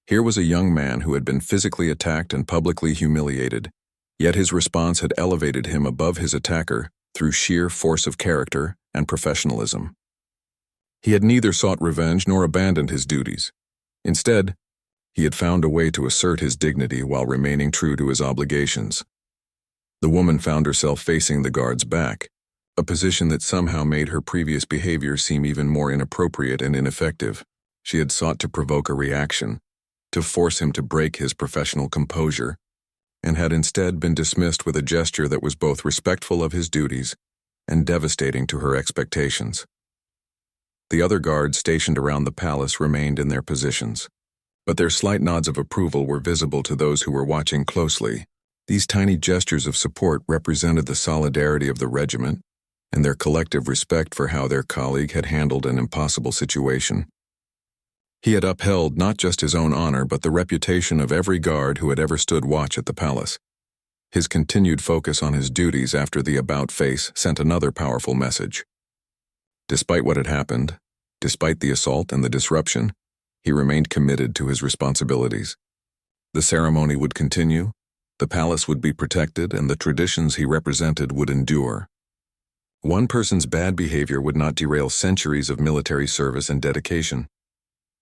Here was a young man who had been physically attacked and publicly humiliated, yet his response had elevated him above his attacker through sheer force of character and professionalism. He had neither sought revenge nor abandoned his duties. Instead, he had found a way to assert his dignity while remaining true to his obligations. The woman found herself facing the guard's back, a position that somehow made her previous behavior seem even more inappropriate and ineffective. She had sought to provoke a reaction, to force him to break his professional composure, and had instead been dismissed with a gesture that was both respectful of his duties and devastating to her expectations. The other guards stationed around the palace remained in their positions, but their slight nods of approval were visible to those who were watching closely. These tiny gestures of support represented the solidarity of the regiment and their collective respect for how their colleague had handled an impossible situation. He had upheld not just his own honor but the reputation of every guard who had ever stood watch at the palace. His continued focus on his duties after the about-face sent another powerful message. Despite what had happened, despite the assault and the disruption, he remained committed to his responsibilities. The ceremony would continue, the palace would be protected, and the traditions he represented would endure. One person's bad behavior would not derail centuries of military service and dedication.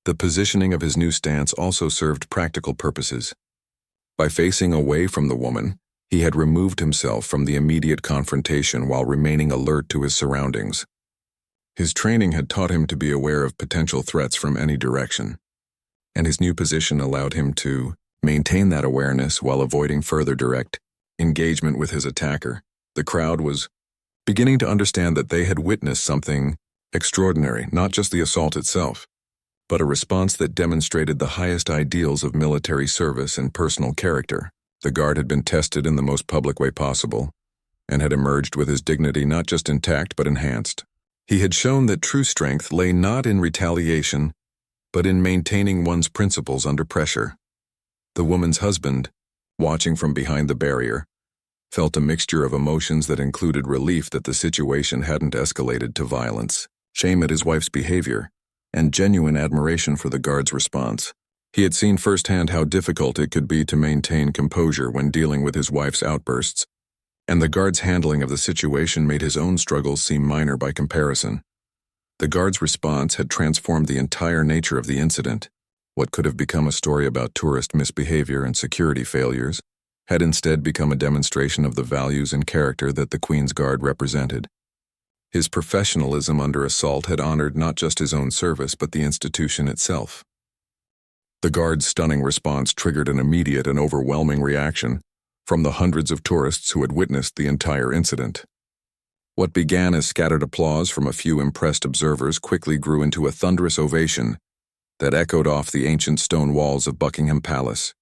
The positioning of his new stance also served practical purposes. By facing away from the woman, he had removed himself from the immediate confrontation while remaining alert to his surroundings. His training had taught him to be aware of potential threats from any direction, and his new position allowed him to maintain that awareness while avoiding further direct engagement with his attacker. The crowd was beginning to understand that they had witnessed something extraordinary, not just the assault itself, but a response that demonstrated the highest ideals of military service and personal character. The guard had been tested in the most public way possible, and had emerged with his dignity not just intact but enhanced. He had shown that true strength lay not in retaliation, but in maintaining one's principles under pressure. The woman's husband, watching from behind the barrier, felt a mixture of emotions that included relief that the situation hadn't escalated to violence, shame at his wife's behavior, and genuine admiration for the guard's response. He had seen firsthand how difficult it could be to maintain composure when dealing with his wife's outbursts, and the guard's handling of the situation made his own struggles seem minor by comparison. The guard's response had transformed the entire nature of the incident. What could have become a story about tourist misbehavior and security failures had instead become a demonstration of the values and character that the Queen's Guard represented. His professionalism under assault had honored not just his own service but the institution itself. The guard's stunning response triggered an immediate and overwhelming reaction from the hundreds of tourists who had witnessed the entire incident. What began as scattered applause from a few impressed observers quickly grew into a thunderous ovation that echoed off the ancient stone walls of Buckingham Palace.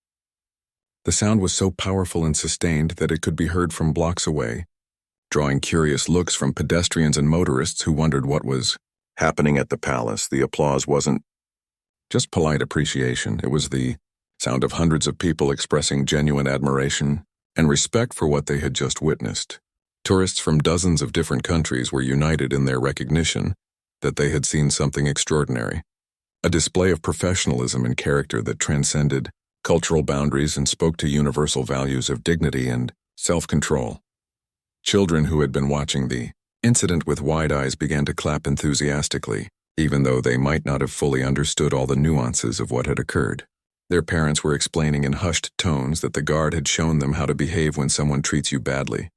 The sound was so powerful and sustained that it could be heard from blocks away, drawing curious looks from pedestrians and motorists who wondered what was happening at the palace. The applause wasn't just polite appreciation, it was the sound of hundreds of people expressing genuine admiration and respect for what they had just witnessed. Tourists from dozens of different countries were united in their recognition that they had seen something extraordinary, a display of professionalism and character that transcended cultural boundaries and spoke to universal values of dignity and self-control. Children who had been watching the Incident with wide eyes began to clap enthusiastically, even though they might not have fully understood all the nuances of what had occurred. Their parents were explaining in hushed tones that the guard had shown them how to behave when someone treats you badly,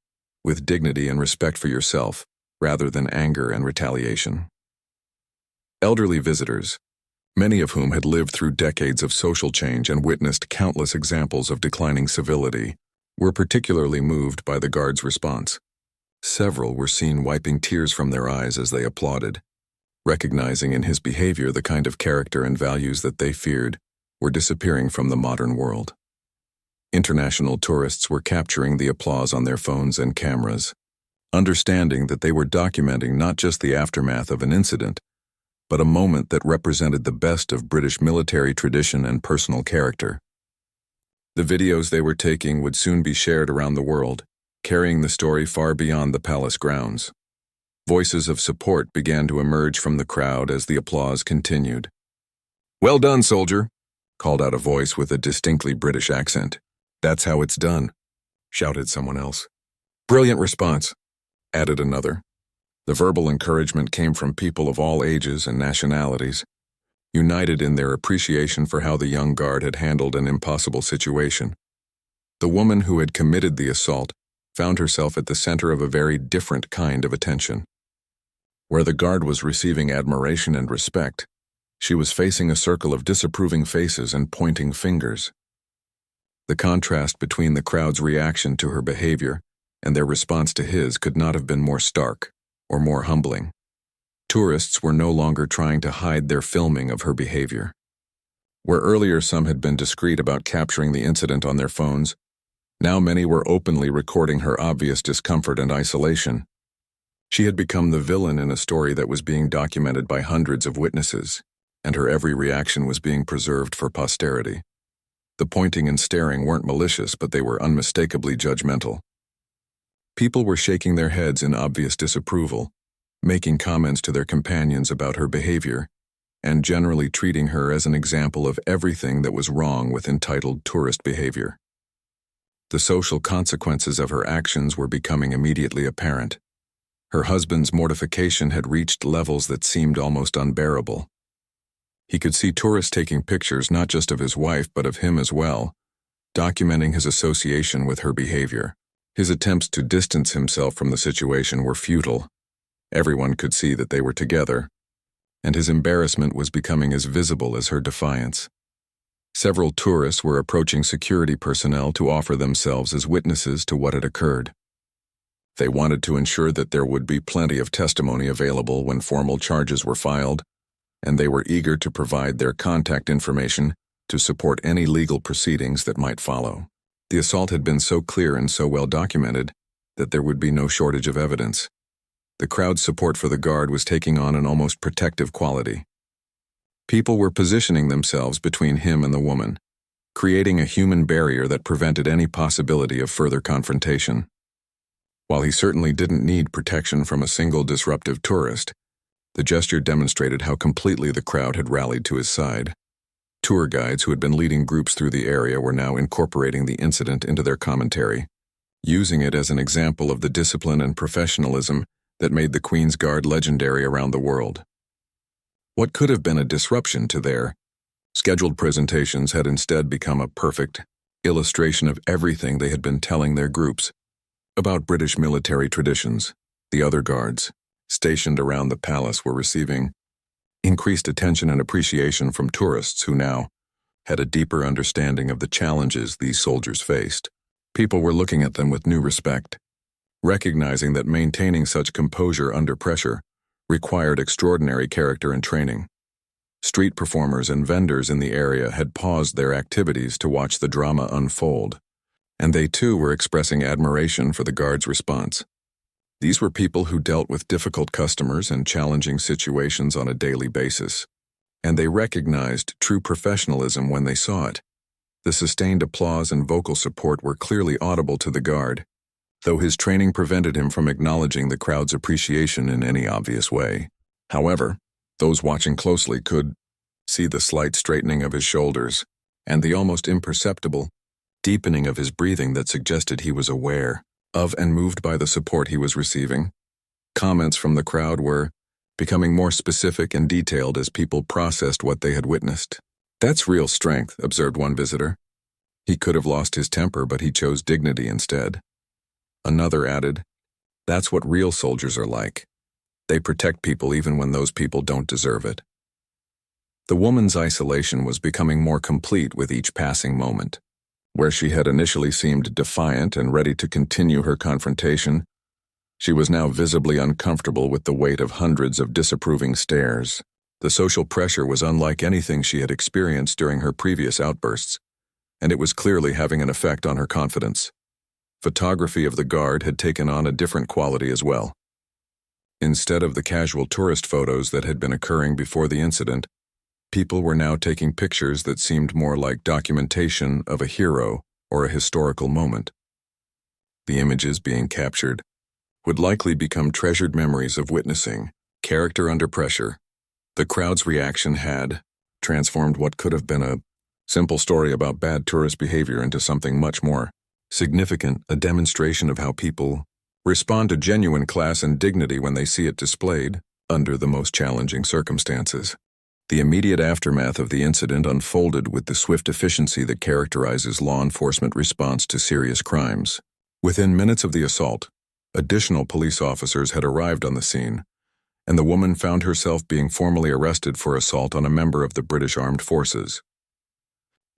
with dignity and respect for yourself, rather than anger and retaliation. Elderly visitors, many of whom had lived through decades of social change and witnessed countless examples of declining civility, were particularly moved by the guard's response. Several were seen wiping tears from their eyes as they applauded, recognizing in his behavior the kind of character and values that they feared were disappearing from the modern world. International tourists were capturing the applause on their phones and cameras, understanding that they were documenting not just the aftermath of an incident, but a moment that represented the best of British military tradition and personal character. The videos they were taking would soon be shared around the world, carrying the story far beyond the palace grounds. Voices of support began to emerge from the crowd as the applause continued. "Well done, soldier," called out a voice with a distinctly British accent. "That's how it's done," shouted someone else. "Brilliant response," added another. The verbal encouragement came from people of all ages and nationalities, united in their appreciation for how the young guard had handled an impossible situation. The woman who had committed the assault found herself at the center of a very different kind of attention. Where the guard was receiving admiration and respect, she was facing a circle of disapproving faces and pointing fingers. The contrast between the crowd's reaction to her behavior and their response to his could not have been more stark or more humbling. Tourists were no longer trying to hide their filming of her behavior. Where earlier some had been discreet about capturing the incident on their phones, now many were openly recording her obvious discomfort and isolation. She had become the villain in a story that was being documented by hundreds of witnesses, and her every reaction was being preserved for posterity. The pointing and staring weren't malicious, but they were unmistakably judgmental. People were shaking their heads in obvious disapproval, making comments to their companions about her behavior, and generally treating her as an example of everything that was wrong with entitled tourist behavior. The social consequences of her actions were becoming immediately apparent. Her husband's mortification had reached levels that seemed almost unbearable. He could see tourists taking pictures not just of his wife but of him as well, documenting his association with her behavior. His attempts to distance himself from the situation were futile. Everyone could see that they were together, and his embarrassment was becoming as visible as her defiance. Several tourists were approaching security personnel to offer themselves as witnesses to what had occurred. They wanted to ensure that there would be plenty of testimony available when formal charges were filed, and they were eager to provide their contact information to support any legal proceedings that might follow. The assault had been so clear and so well documented that there would be no shortage of evidence. The crowd's support for the guard was taking on an almost protective quality. People were positioning themselves between him and the woman, creating a human barrier that prevented any possibility of further confrontation. While he certainly didn't need protection from a single disruptive tourist, the gesture demonstrated how completely the crowd had rallied to his side. Tour guides who had been leading groups through the area were now incorporating the incident into their commentary, using it as an example of the discipline and professionalism that made the Queen's Guard legendary around the world. What could have been a disruption to their scheduled presentations had instead become a perfect illustration of everything they had been telling their groups about British military traditions. The other guards, stationed around the palace, were receiving increased attention and appreciation from tourists who now had a deeper understanding of the challenges these soldiers faced. People were looking at them with new respect, recognizing that maintaining such composure under pressure required extraordinary character and training. Street performers and vendors in the area had paused their activities to watch the drama unfold, and they too were expressing admiration for the guard's response. These were people who dealt with difficult customers and challenging situations on a daily basis, and they recognized true professionalism when they saw it. The sustained applause and vocal support were clearly audible to the guard, though his training prevented him from acknowledging the crowd's appreciation in any obvious way. However, those watching closely could see the slight straightening of his shoulders and the almost imperceptible deepening of his breathing that suggested he was aware of and moved by the support he was receiving. Comments from the crowd were becoming more specific and detailed as people processed what they had witnessed. "That's real strength," observed one visitor. "He could have lost his temper, but he chose dignity instead." Another added, "That's what real soldiers are like. They protect people even when those people don't deserve it." The woman's isolation was becoming more complete with each passing moment. Where she had initially seemed defiant and ready to continue her confrontation, she was now visibly uncomfortable with the weight of hundreds of disapproving stares. The social pressure was unlike anything she had experienced during her previous outbursts, and it was clearly having an effect on her confidence. Photography of the guard had taken on a different quality as well. Instead of the casual tourist photos that had been occurring before the incident, people were now taking pictures that seemed more like documentation of a hero or a historical moment. The images being captured would likely become treasured memories of witnessing character under pressure. The crowd's reaction had transformed what could have been a simple story about bad tourist behavior into something much more significant, a demonstration of how people respond to genuine class and dignity when they see it displayed under the most challenging circumstances. The immediate aftermath of the incident unfolded with the swift efficiency that characterizes law enforcement response to serious crimes. Within minutes of the assault, additional police officers had arrived on the scene, and the woman found herself being formally arrested for assault on a member of the British Armed Forces.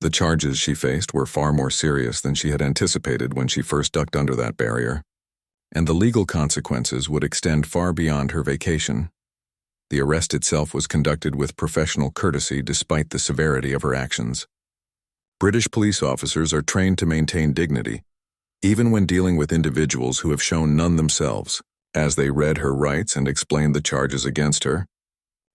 The charges she faced were far more serious than she had anticipated when she first ducked under that barrier, and the legal consequences would extend far beyond her vacation. The arrest itself was conducted with professional courtesy despite the severity of her actions. British police officers are trained to maintain dignity, even when dealing with individuals who have shown none themselves. As they read her rights and explained the charges against her,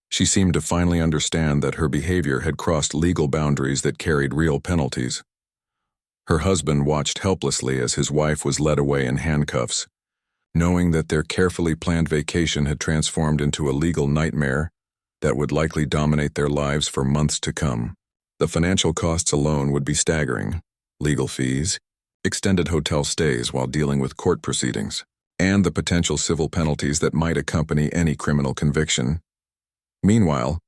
she seemed to finally understand that her behavior had crossed legal boundaries that carried real penalties. Her husband watched helplessly as his wife was led away in handcuffs, knowing that their carefully planned vacation had transformed into a legal nightmare that would likely dominate their lives for months to come. The financial costs alone would be staggering: legal fees, extended hotel stays while dealing with court proceedings, and the potential civil penalties that might accompany any criminal conviction. Meanwhile,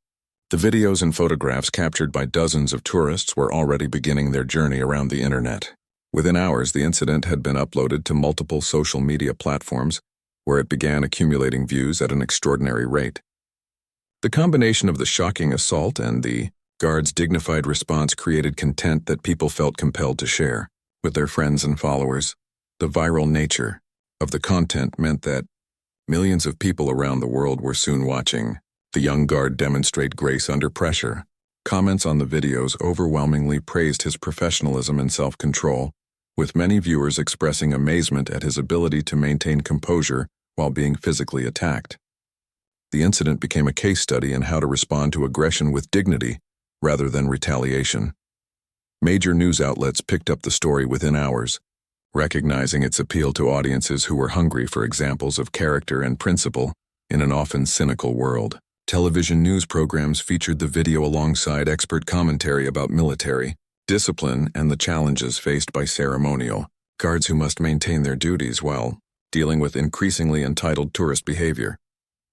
the videos and photographs captured by dozens of tourists were already beginning their journey around the internet. Within hours, the incident had been uploaded to multiple social media platforms, where it began accumulating views at an extraordinary rate. The combination of the shocking assault and the guard's dignified response created content that people felt compelled to share with their friends and followers. The viral nature of the content meant that millions of people around the world were soon watching the young guard demonstrate grace under pressure. Comments on the videos overwhelmingly praised his professionalism and self-control, with many viewers expressing amazement at his ability to maintain composure while being physically attacked. The incident became a case study in how to respond to aggression with dignity rather than retaliation. Major news outlets picked up the story within hours, recognizing its appeal to audiences who were hungry for examples of character and principle in an often cynical world. Television news programs featured the video alongside expert commentary about military discipline and the challenges faced by ceremonial guards who must maintain their duties while dealing with increasingly entitled tourist behavior.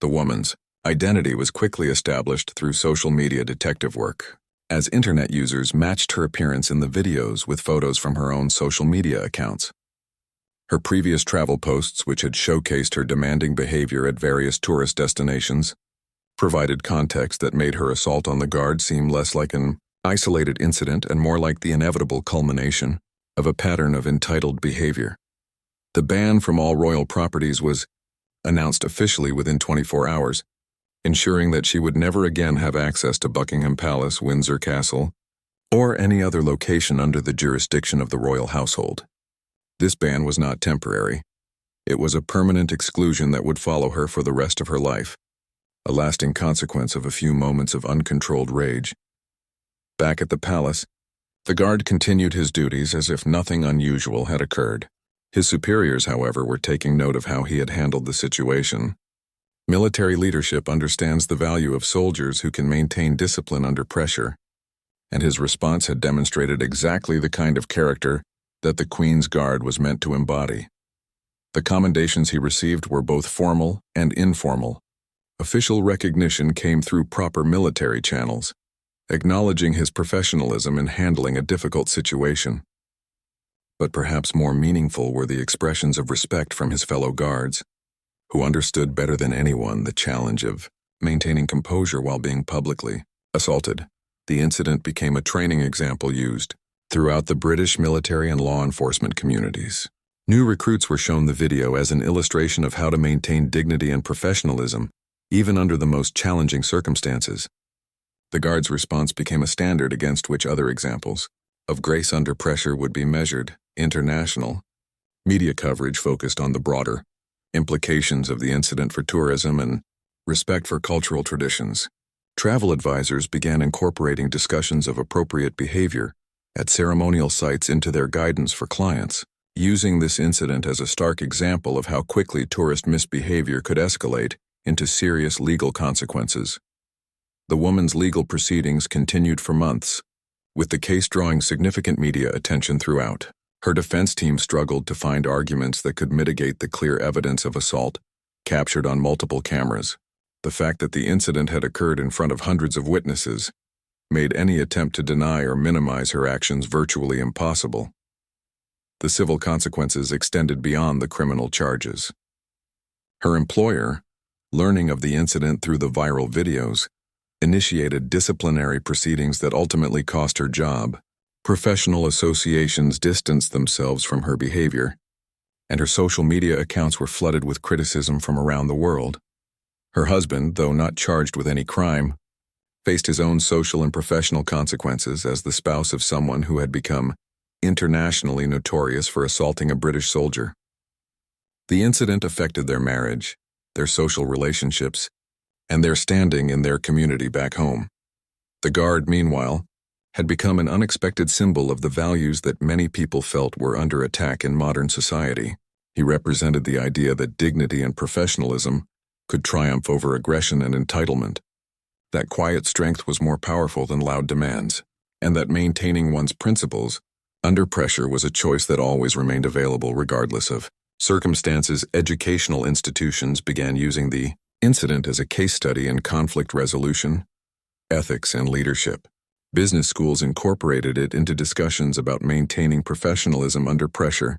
The woman's identity was quickly established through social media detective work, as internet users matched her appearance in the videos with photos from her own social media accounts. Her previous travel posts, which had showcased her demanding behavior at various tourist destinations, provided context that made her assault on the guard seem less like an isolated incident and more like the inevitable culmination of a pattern of entitled behavior. The ban from all royal properties was announced officially within 24 hours, ensuring that she would never again have access to Buckingham Palace, Windsor Castle, or any other location under the jurisdiction of the royal household. This ban was not temporary. It was a permanent exclusion that would follow her for the rest of her life, a lasting consequence of a few moments of uncontrolled rage. Back at the palace, the guard continued his duties as if nothing unusual had occurred. His superiors, however, were taking note of how he had handled the situation. Military leadership understands the value of soldiers who can maintain discipline under pressure, and his response had demonstrated exactly the kind of character that the Queen's Guard was meant to embody. The commendations he received were both formal and informal. Official recognition came through proper military channels, acknowledging his professionalism in handling a difficult situation. But perhaps more meaningful were the expressions of respect from his fellow guards, who understood better than anyone the challenge of maintaining composure while being publicly assaulted. The incident became a training example used throughout the British military and law enforcement communities. New recruits were shown the video as an illustration of how to maintain dignity and professionalism, even under the most challenging circumstances. The guards' response became a standard against which other examples of grace under pressure would be measured. International media coverage focused on the broader implications of the incident for tourism and respect for cultural traditions. Travel advisors began incorporating discussions of appropriate behavior at ceremonial sites into their guidance for clients, using this incident as a stark example of how quickly tourist misbehavior could escalate into serious legal consequences. The woman's legal proceedings continued for months, with the case drawing significant media attention throughout. Her defense team struggled to find arguments that could mitigate the clear evidence of assault, captured on multiple cameras. The fact that the incident had occurred in front of hundreds of witnesses made any attempt to deny or minimize her actions virtually impossible. The civil consequences extended beyond the criminal charges. Her employer, learning of the incident through the viral videos, initiated disciplinary proceedings that ultimately cost her job. Professional associations distanced themselves from her behavior, and her social media accounts were flooded with criticism from around the world. Her husband, though not charged with any crime, faced his own social and professional consequences as the spouse of someone who had become internationally notorious for assaulting a British soldier. The incident affected their marriage, their social relationships, and their standing in their community back home. The guard, meanwhile, had become an unexpected symbol of the values that many people felt were under attack in modern society. He represented the idea that dignity and professionalism could triumph over aggression and entitlement, that quiet strength was more powerful than loud demands, and that maintaining one's principles under pressure was a choice that always remained available regardless of circumstances. Educational institutions began using the incident as a case study in conflict resolution, ethics, and leadership. Business schools incorporated it into discussions about maintaining professionalism under pressure,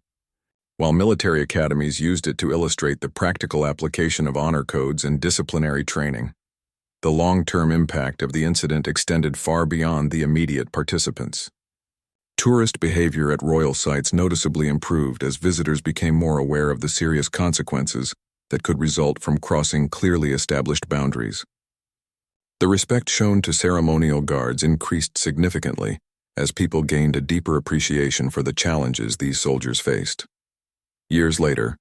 while military academies used it to illustrate the practical application of honor codes and disciplinary training. The long-term impact of the incident extended far beyond the immediate participants. Tourist behavior at royal sites noticeably improved as visitors became more aware of the serious consequences that could result from crossing clearly established boundaries. The respect shown to ceremonial guards increased significantly as people gained a deeper appreciation for the challenges these soldiers faced. Years later,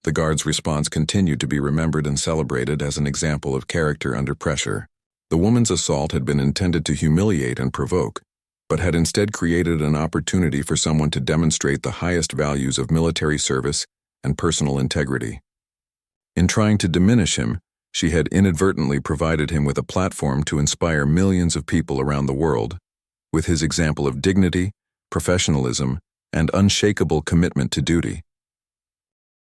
the guards' response continued to be remembered and celebrated as an example of character under pressure. The woman's assault had been intended to humiliate and provoke, but had instead created an opportunity for someone to demonstrate the highest values of military service and personal integrity. In trying to diminish him, she had inadvertently provided him with a platform to inspire millions of people around the world, with his example of dignity, professionalism, and unshakable commitment to duty.